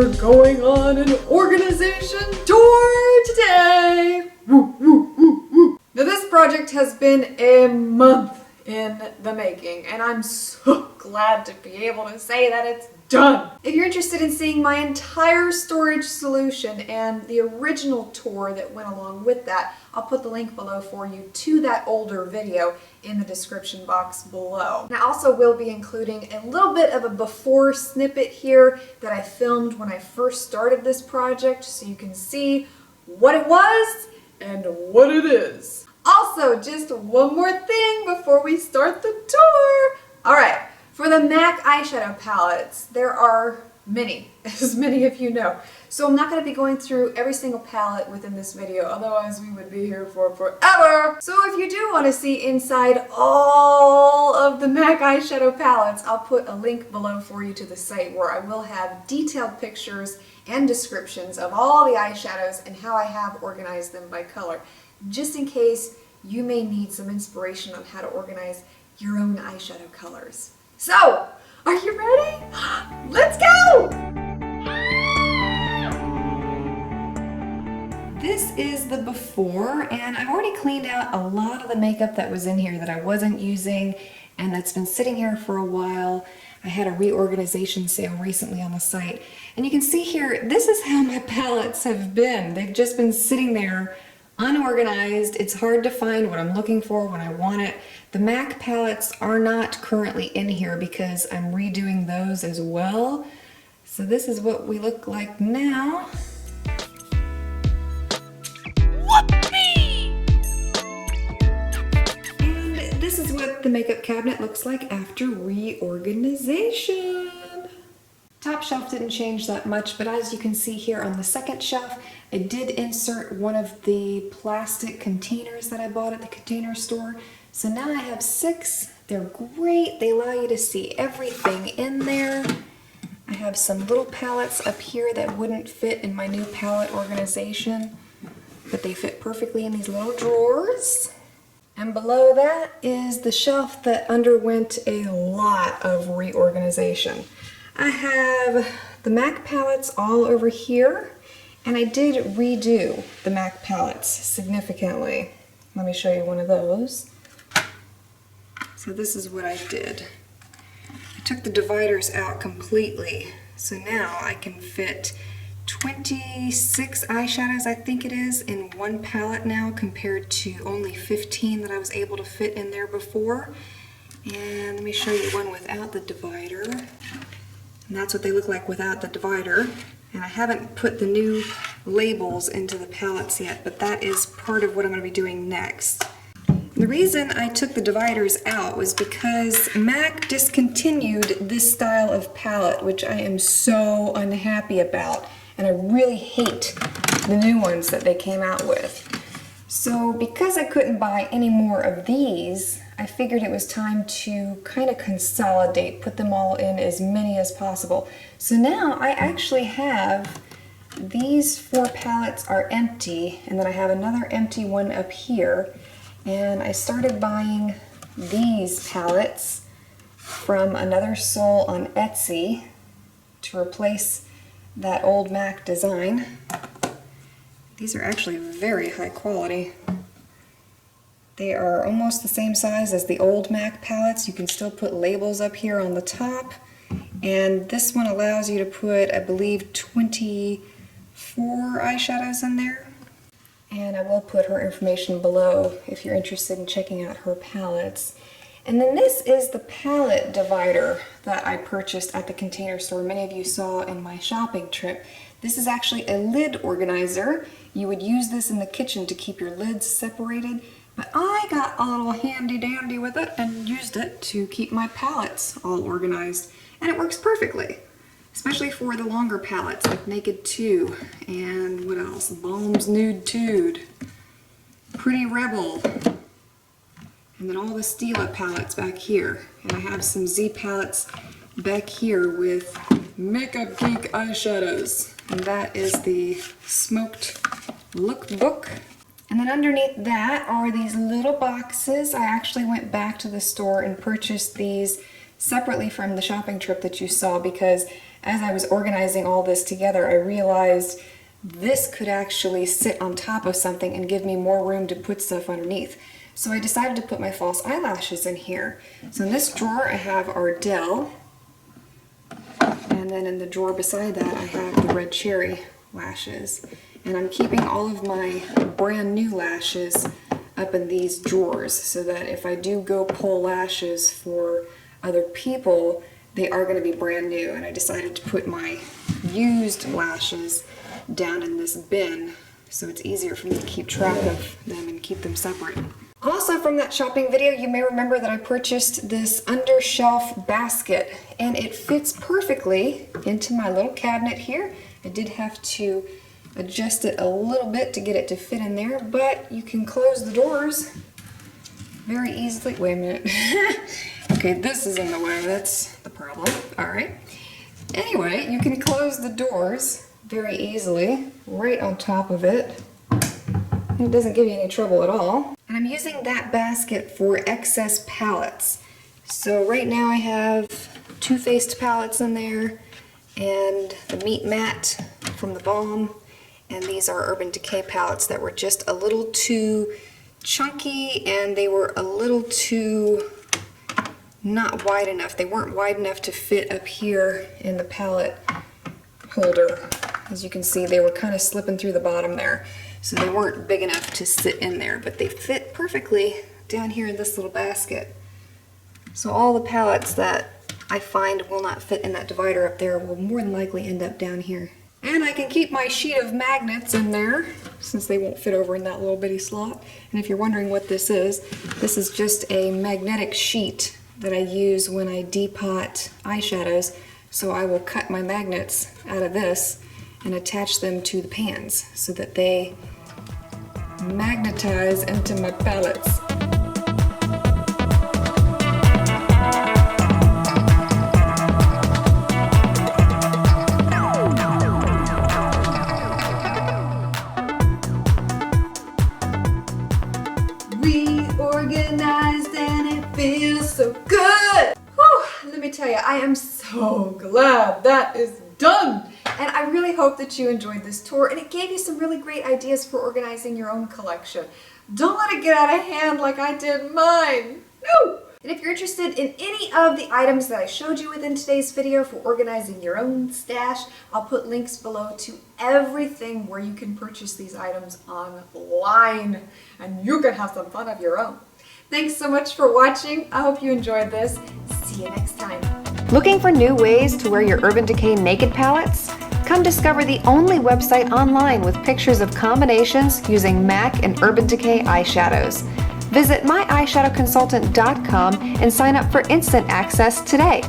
We're going on an organization tour today! Woo, woo, woo, woo. Now this project has been a month in the making, and I'm so glad to be able to say that it's done! If you're interested in seeing my entire storage solution and the original tour that went along with that, I'll put the link below for you to that older video in the description box below. And I also will be including a little bit of a before snippet here that I filmed when I first started this project so you can see what it was and what it is. Also, just one more thing before we start the tour. Alright, for the MAC eyeshadow palettes, there are many, as many of you know. So I'm not going to be going through every single palette within this video, otherwise we would be here for forever. So if you do want to see inside all of the MAC eyeshadow palettes, I'll put a link below for you to the site where I will have detailed pictures and descriptions of all the eyeshadows and how I have organized them by color, just in case you may need some inspiration on how to organize your own eyeshadow colors. So, are you ready? Let's go! This is the before, and I've already cleaned out a lot of the makeup that was in here that I wasn't using and that's been sitting here for a while. I had a reorganization sale recently on the site, and you can see here, this is how my palettes have been. They've just been sitting there unorganized. It's hard to find what I'm looking for when I want it. The MAC palettes are not currently in here because I'm redoing those as well. So this is what we look like now. Whoopee! And this is what the makeup cabinet looks like after reorganization. Top shelf didn't change that much, but as you can see here on the second shelf, I did insert one of the plastic containers that I bought at the Container Store. So now I have 6. They're great. They allow you to see everything in there. I have some little palettes up here that wouldn't fit in my new palette organization, but they fit perfectly in these little drawers. And below that is the shelf that underwent a lot of reorganization. I have the MAC palettes all over here, and I did redo the MAC palettes significantly. Let me show you one of those. So this is what I did. I took the dividers out completely, so now I can fit 26 eyeshadows, I think it is, in one palette now compared to only 15 that I was able to fit in there before. And let me show you one without the divider. And that's what they look like without the divider. And I haven't put the new labels into the palettes yet, but that is part of what I'm going to be doing next. The reason I took the dividers out was because MAC discontinued this style of palette, which I am so unhappy about. And I really hate the new ones that they came out with. So because I couldn't buy any more of these, I figured it was time to kind of consolidate, put them all in as many as possible. So now I actually have these 4 palettes are empty, and then I have another empty one up here. And I started buying these palettes from Another Soul on Etsy to replace that old MAC design. These are actually very high quality. They are almost the same size as the old MAC palettes. You can still put labels up here on the top. And this one allows you to put, I believe, 24 eyeshadows in there. And I will put her information below if you're interested in checking out her palettes. And then this is the palette divider that I purchased at the Container Store. Many of you saw in my shopping trip. This is actually a lid organizer. You would use this in the kitchen to keep your lids separated. But I got a little handy dandy with it and used it to keep my palettes all organized. And it works perfectly, especially for the longer palettes like Naked 2 and what else? Balm's Nude Tude, Pretty Rebel, and then all the Stila palettes back here. And I have some Z palettes back here with Makeup Geek eyeshadows. And that is the Smoked Lookbook. And then underneath that are these little boxes. I actually went back to the store and purchased these separately from the shopping trip that you saw because as I was organizing all this together, I realized this could actually sit on top of something and give me more room to put stuff underneath. So I decided to put my false eyelashes in here. So in this drawer I have Ardell, and then in the drawer beside that I have the Red Cherry lashes. And I'm keeping all of my brand new lashes up in these drawers so that if I do go pull lashes for other people, they are going to be brand new. And I decided to put my used lashes down in this bin so it's easier for me to keep track of them and keep them separate. Also from that shopping video, you may remember that I purchased this undershelf basket, and it fits perfectly into my little cabinet here. I did have to adjust it a little bit to get it to fit in there, but you can close the doors very easily. Wait a minute. Okay, this is in the way, that's the problem. Alright. Anyway, you can close the doors very easily right on top of it. It doesn't give you any trouble at all. And I'm using that basket for excess palettes. So right now I have Too Faced palettes in there, and the Meat Mat from the Balm, and these are Urban Decay palettes that were just a little too chunky, and they were a little too not wide enough. They weren't wide enough to fit up here in the palette holder. As you can see, they were kind of slipping through the bottom there. So they weren't big enough to sit in there, but they fit perfectly down here in this little basket. So all the palettes that I find will not fit in that divider up there will more than likely end up down here. And I can keep my sheet of magnets in there since they won't fit over in that little bitty slot. And if you're wondering what this is just a magnetic sheet that I use when I depot eyeshadows. So I will cut my magnets out of this and attach them to the pans so that they magnetize into my palettes. Reorganized and it feels so good! Whew, let me tell you, I am so glad that is done! And I really hope that you enjoyed this tour and it gave you some really great ideas for organizing your own collection. Don't let it get out of hand like I did mine! No! And if you're interested in any of the items that I showed you within today's video for organizing your own stash, I'll put links below to everything where you can purchase these items online. And you can have some fun of your own. Thanks so much for watching. I hope you enjoyed this. See you next time. Looking for new ways to wear your Urban Decay Naked palettes? Come discover the only website online with pictures of combinations using MAC and Urban Decay eyeshadows. Visit myeyeshadowconsultant.com and sign up for instant access today.